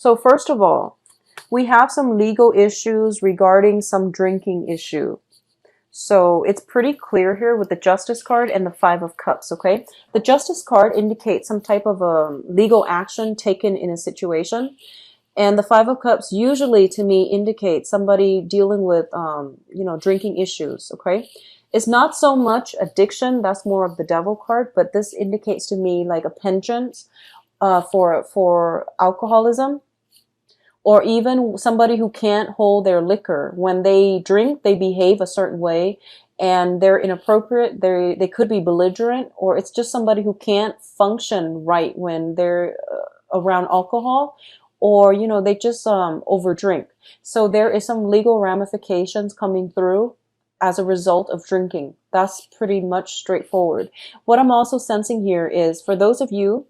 So first of all, we have some legal issues regarding some drinking issue. So it's pretty clear here with the Justice card and the Five of Cups, okay? The Justice card indicates some type of legal action taken in a situation. And the Five of Cups usually to me indicates somebody dealing with, drinking issues, okay? It's not so much addiction, that's more of the Devil card, but this indicates to me like a penchant for alcoholism, or even somebody who can't hold their liquor. When they drink, they behave a certain way and they're inappropriate. They could be belligerent, or it's just somebody who can't function right when they're around alcohol, or, they just overdrink. So there is some legal ramifications coming through as a result of drinking. That's pretty much straightforward. What I'm also sensing here is for those of you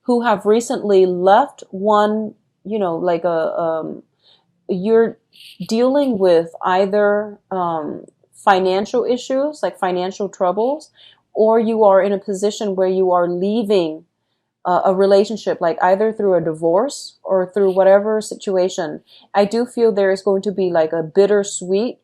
who have recently left one, you're dealing with either financial issues, like financial troubles, or you are in a position where you are leaving a relationship, like either through a divorce or through whatever situation. I do feel there is going to be like a bittersweet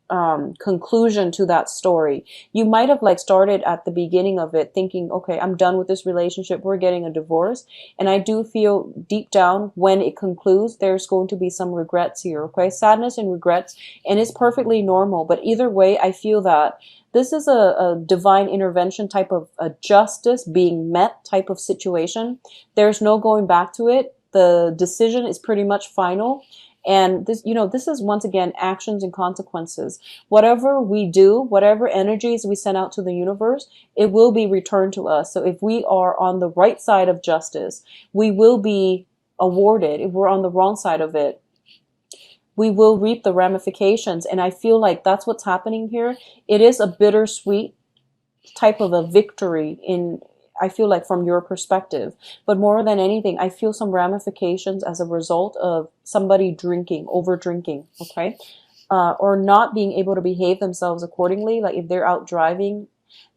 conclusion to that story. You might have like started at the beginning of it thinking, okay, I'm done with this relationship, we're getting a divorce. And I do feel deep down when it concludes, there's going to be some regrets here, okay? Sadness and regrets, and it's perfectly normal. But either way, I feel that this is a divine intervention type of a justice being met type of situation. There's no going back to it. The decision is pretty much final. And this, this is once again actions and consequences. Whatever we do, whatever energies we send out to the universe, it will be returned to us. So if we are on the right side of justice, we will be awarded. If we're on the wrong side of it, we will reap the ramifications. And I feel like that's what's happening here. It is a bittersweet type of a victory I feel like from your perspective. But more than anything, I feel some ramifications as a result of somebody drinking, over drinking, okay? Or not being able to behave themselves accordingly. Like if they're out driving,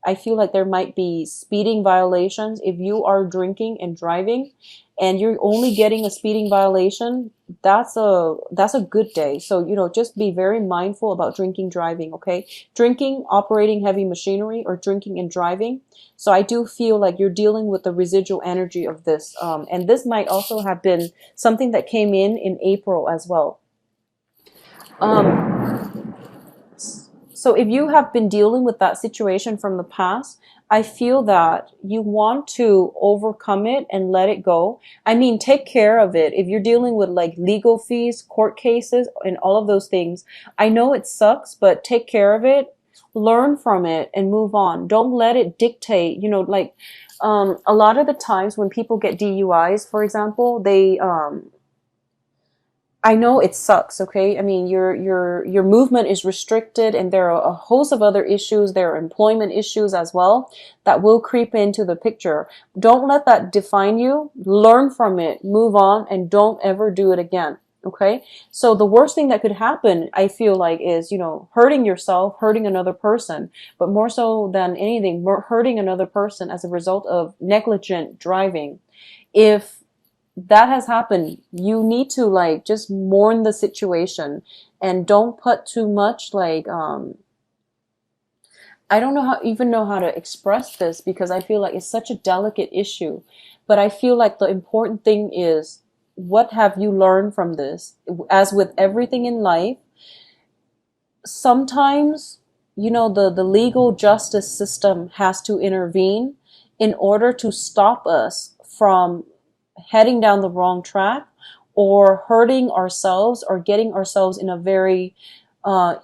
I feel like there might be speeding violations. If you are drinking and driving and you're only getting a speeding violation, that's a good day. So, just be very mindful about drinking, driving, okay? Drinking, operating heavy machinery, or drinking and driving. So I do feel like you're dealing with the residual energy of this. And this might also have been something that came in April as well. So if you have been dealing with that situation from the past, I feel that you want to overcome it and let it go. I mean, take care of it. If you're dealing with like legal fees, court cases, and all of those things, I know it sucks, but take care of it, learn from it, and move on. Don't let it dictate, a lot of the times when people get DUIs, for example, I know it sucks, okay? I mean, your movement is restricted, and there are a host of other issues. There are employment issues as well that will creep into the picture. Don't let that define you. Learn from it, move on, and don't ever do it again, okay? So the worst thing that could happen, I feel like, is, hurting yourself, hurting another person, but more so than anything, hurting another person as a result of negligent driving. If that has happened, you need to just mourn the situation and don't put too much I don't even know how to express this, because I feel like it's such a delicate issue, but I feel like the important thing is, what have you learned from this? As with everything in life, sometimes, the legal justice system has to intervene in order to stop us from heading down the wrong track or hurting ourselves or getting ourselves in a very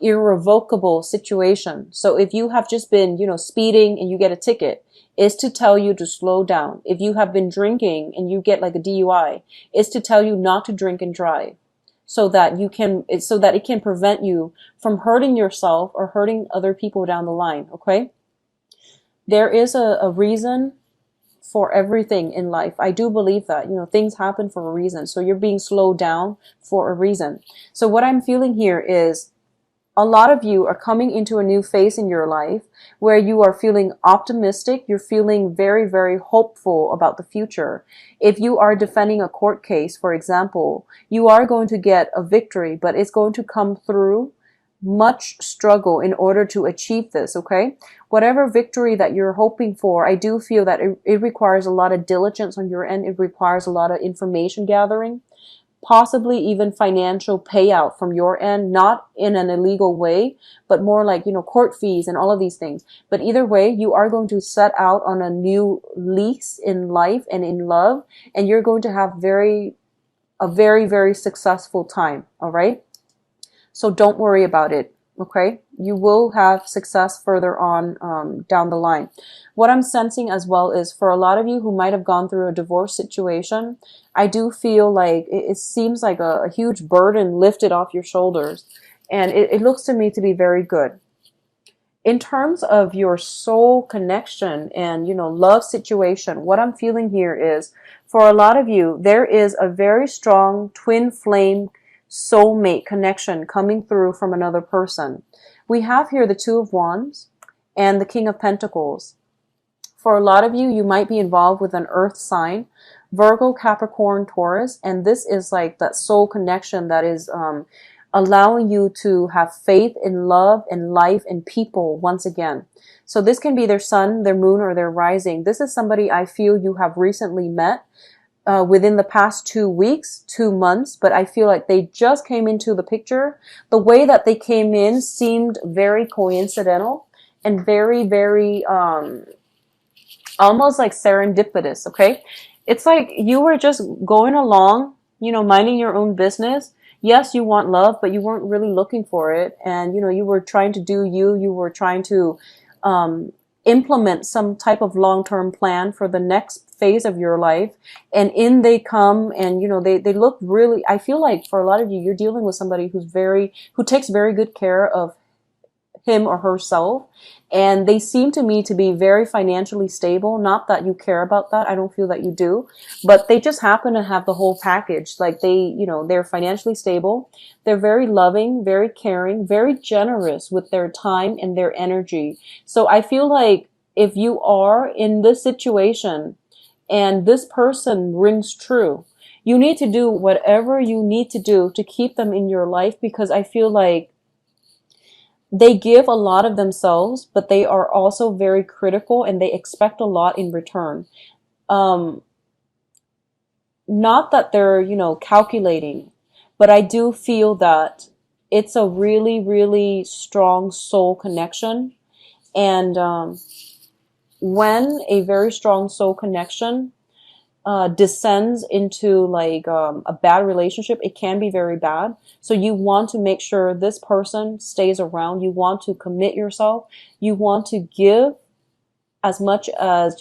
irrevocable situation. So if you have just been, speeding and you get a ticket, it's to tell you to slow down. If you have been drinking and you get like a DUI, it's to tell you not to drink and drive, so that it can prevent you from hurting yourself or hurting other people down the line, okay? There is a reason for everything in life. I do believe that, things happen for a reason. So you're being slowed down for a reason. So what I'm feeling here is, a lot of you are coming into a new phase in your life where you are feeling optimistic. You're feeling very, very hopeful about the future. If you are defending a court case, for example, you are going to get a victory, but it's going to come through much struggle in order to achieve this, okay? Whatever victory that you're hoping for, I do feel that it requires a lot of diligence on your end. It requires a lot of information gathering, possibly even financial payout from your end, not in an illegal way, but more like, court fees and all of these things. But either way, you are going to set out on a new lease in life and in love, and you're going to have a very, very successful time, all right? So don't worry about it, okay? You will have success further on down the line. What I'm sensing as well is for a lot of you who might have gone through a divorce situation, I do feel like it seems like a huge burden lifted off your shoulders. And it looks to me to be very good. In terms of your soul connection and, love situation, what I'm feeling here is for a lot of you, there is a very strong twin flame soulmate connection coming through from another person. We have here the Two of Wands and the King of Pentacles. For a lot of you, you might be involved with an earth sign, Virgo, Capricorn, Taurus, and this is like that soul connection that is allowing you to have faith in love and life and people once again. So this can be their sun, their moon, or their rising. This is somebody I feel you have recently met within the past 2 weeks, 2 months, but I feel like they just came into the picture. The way that they came in seemed very coincidental and very, very almost like serendipitous, okay? It's like you were just going along, minding your own business. Yes, you want love, but you weren't really looking for it. And, you were trying to do you were trying to implement some type of long-term plan for the next phase of your life. And in they come and, they look really, I feel like for a lot of you, you're dealing with somebody who takes very good care of him or herself. And they seem to me to be very financially stable. Not that you care about that. I don't feel that you do, but they just happen to have the whole package. Like they're financially stable. They're very loving, very caring, very generous with their time and their energy. So I feel like if you are in this situation and this person rings true, you need to do whatever you need to do to keep them in your life, because I feel like they give a lot of themselves, but they are also very critical and they expect a lot in return. Not that they're, calculating, but I do feel that it's a really, really strong soul connection. And when a very strong soul connection descends into like a bad relationship, it can be very bad. So you want to make sure this person stays around. You want to commit yourself. You want to give as much as,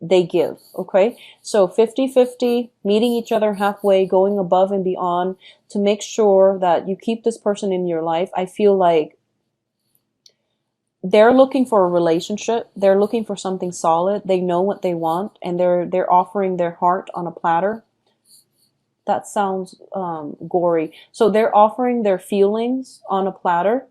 they give. Okay. So 50-50, meeting each other halfway, going above and beyond to make sure that you keep this person in your life. I feel like they're looking for a relationship. They're looking for something solid. They know what they want, and they're offering their heart on a platter. That sounds gory. So they're offering their feelings on a platter.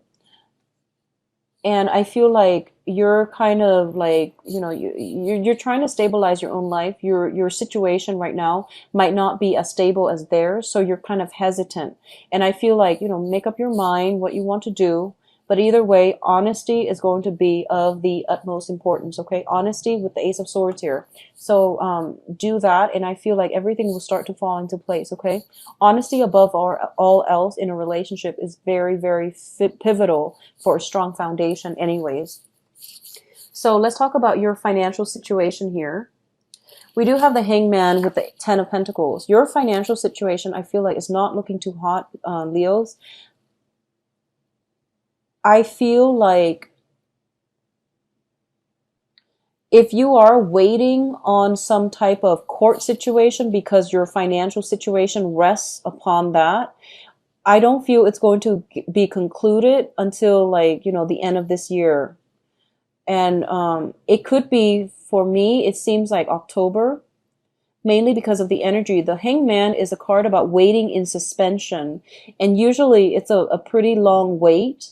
And I feel like you're kind of like, you're trying to stabilize your own life. Your situation right now might not be as stable as theirs, so you're kind of hesitant. And I feel like, make up your mind what you want to do. But either way, honesty is going to be of the utmost importance, okay? Honesty with the Ace of Swords here. So do that, and I feel like everything will start to fall into place, okay? Honesty above all else in a relationship is very, very pivotal for a strong foundation anyways. So let's talk about your financial situation here. We do have the Hangman with the Ten of Pentacles. Your financial situation, I feel like, is not looking too hot, Leos. I feel like if you are waiting on some type of court situation because your financial situation rests upon that, I don't feel it's going to be concluded until like, the end of this year. And it could be, for me, it seems like October. mainly because of the energy. The Hangman is a card about waiting in suspension, and usually it's a pretty long wait.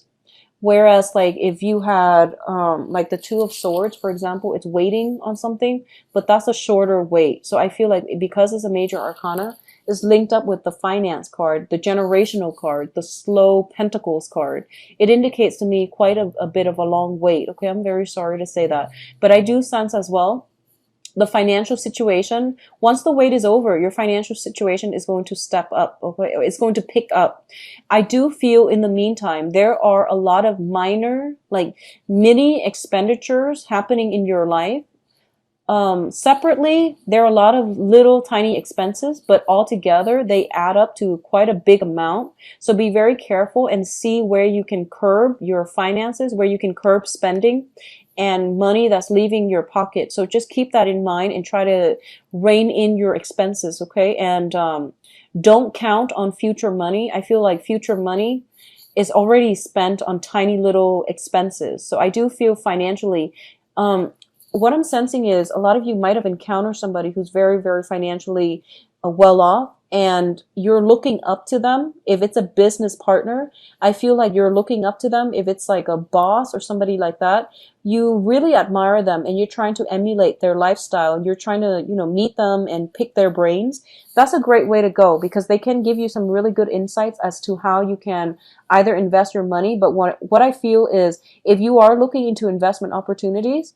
Whereas, like, if you had, like the Two of Swords, for example, it's waiting on something, but that's a shorter wait. So I feel like because it's a major arcana, is linked up with the finance card, the generational card, the slow pentacles card. It indicates to me quite a bit of a long wait. Okay, I'm very sorry to say that. But I do sense as well the financial situation, once the wait is over, your financial situation is going to step up. Okay, it's going to pick up. I do feel in the meantime there are a lot of minor, like, mini expenditures happening in your life. Separately, there are a lot of little tiny expenses, but altogether they add up to quite a big amount. So be very careful and see where you can curb your finances, where you can curb spending and money that's leaving your pocket. So just keep that in mind and try to rein in your expenses, okay? And don't count on future money. I feel like future money is already spent on tiny little expenses. So I do feel financially, um, what I'm sensing is a lot of you might have encountered somebody who's very, very financially well off, and you're looking up to them. If it's a business partner, I feel like you're looking up to them. If it's like a boss or somebody like that, you really admire them and you're trying to emulate their lifestyle. You're trying to, meet them and pick their brains. That's a great way to go because they can give you some really good insights as to how you can either invest your money. But what I feel is if you are looking into investment opportunities,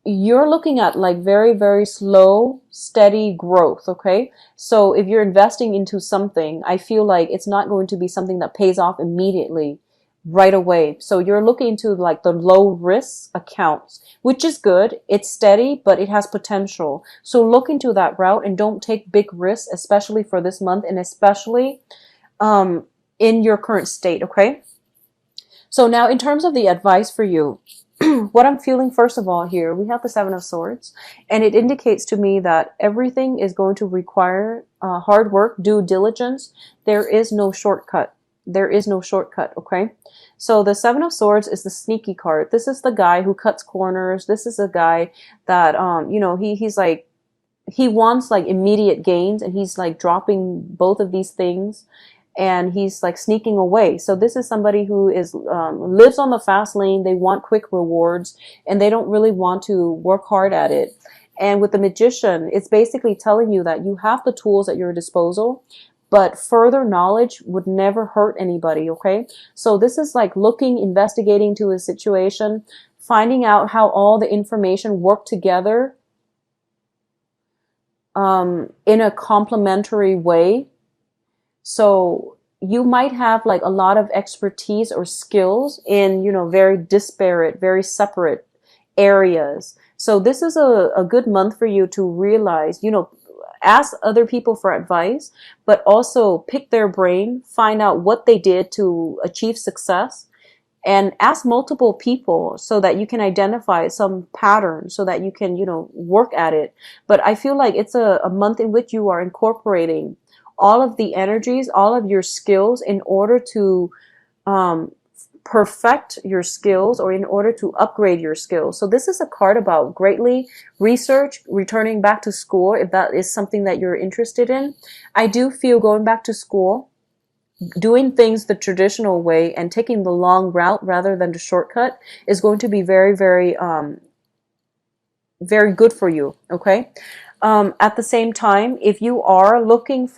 you're looking at like very, very slow, steady growth. Okay. So if you're investing into something, I feel like it's not going to be something that pays off immediately right away. So you're looking into like the low risk accounts, which is good. It's steady, but it has potential. So look into that route and don't take big risks, especially for this month and especially, in your current state. Okay. So now in terms of the advice for you, what I'm feeling first of all here, we have the Seven of Swords, and it indicates to me that everything is going to require hard work, due diligence. There is no shortcut. There is no shortcut, okay? So the Seven of Swords is the sneaky card. This is the guy who cuts corners. This is a guy that, he's like, he wants like immediate gains, and he's like dropping both of these things and he's like sneaking away. So this is somebody who is lives on the fast lane. They want quick rewards and they don't really want to work hard at it. And with the Magician, it's basically telling you that you have the tools at your disposal, but further knowledge would never hurt anybody, okay? So this is like looking, investigating to a situation, finding out how all the information work together in a complementary way. So you might have like a lot of expertise or skills in, very disparate, very separate areas. So this is a good month for you to realize, ask other people for advice, but also pick their brain, find out what they did to achieve success, and ask multiple people so that you can identify some patterns so that you can, work at it. But I feel like it's a month in which you are incorporating all of the energies, all of your skills in order to perfect your skills or in order to upgrade your skills. So this is a card about greatly research, returning back to school if that is something that you're interested in. I do feel going back to school, doing things the traditional way and taking the long route rather than the shortcut is going to be very, very, very good for you. Okay. At the same time, if you are looking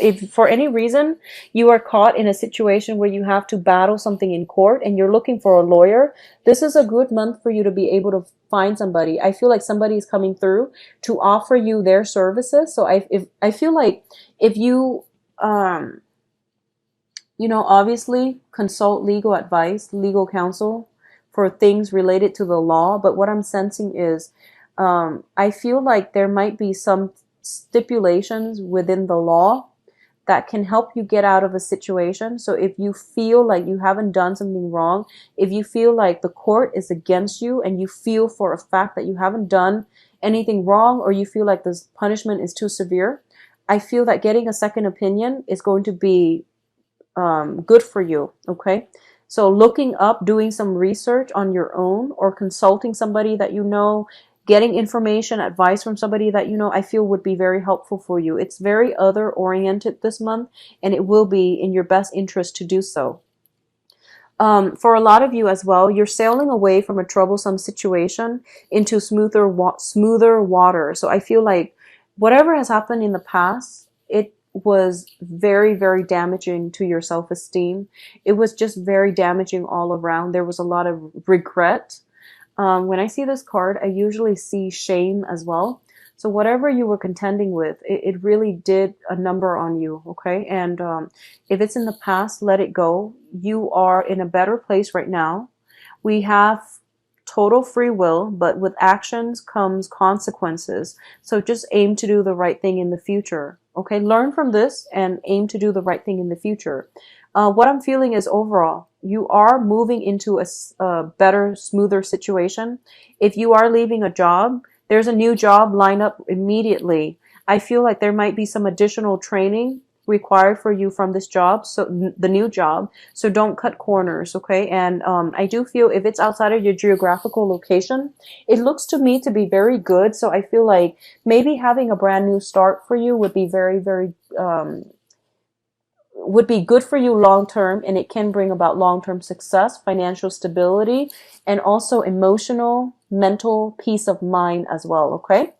if for any reason you are caught in a situation where you have to battle something in court and you're looking for a lawyer, this is a good month for you to be able to find somebody. I feel like somebody is coming through to offer you their services. So I feel like if you, obviously consult legal advice, legal counsel for things related to the law. But what I'm sensing is, I feel like there might be some stipulations within the law that can help you get out of a situation. So if you feel like you haven't done something wrong, if you feel like the court is against you and you feel for a fact that you haven't done anything wrong, or you feel like this punishment is too severe, I feel that getting a second opinion is going to be good for you. Okay. So looking up, doing some research on your own or consulting somebody that getting information, advice from somebody that you know, I feel would be very helpful for you. It's very other oriented this month, and it will be in your best interest to do so. For a lot of you as well, you're sailing away from a troublesome situation into smoother water. So I feel like whatever has happened in the past, it was very, very damaging to your self-esteem. It was just very damaging all around. There was a lot of regret. When I see this card, I usually see shame as well. So whatever you were contending with, it really did a number on you, okay? And if it's in the past, let it go. You are in a better place right now. We have total free will, but with actions comes consequences. So just aim to do the right thing in the future, okay? Learn from this and aim to do the right thing in the future. What I'm feeling is overall, you are moving into a better, smoother situation. If you are leaving a job, there's a new job lined up immediately. I feel like there might be some additional training required for you from this job, so the new job. So don't cut corners, okay? And I do feel if it's outside of your geographical location, it looks to me to be very good. So I feel like maybe having a brand new start for you would be very, very would be good for you long term, and it can bring about long term success, financial stability, and also emotional, mental peace of mind as well, okay?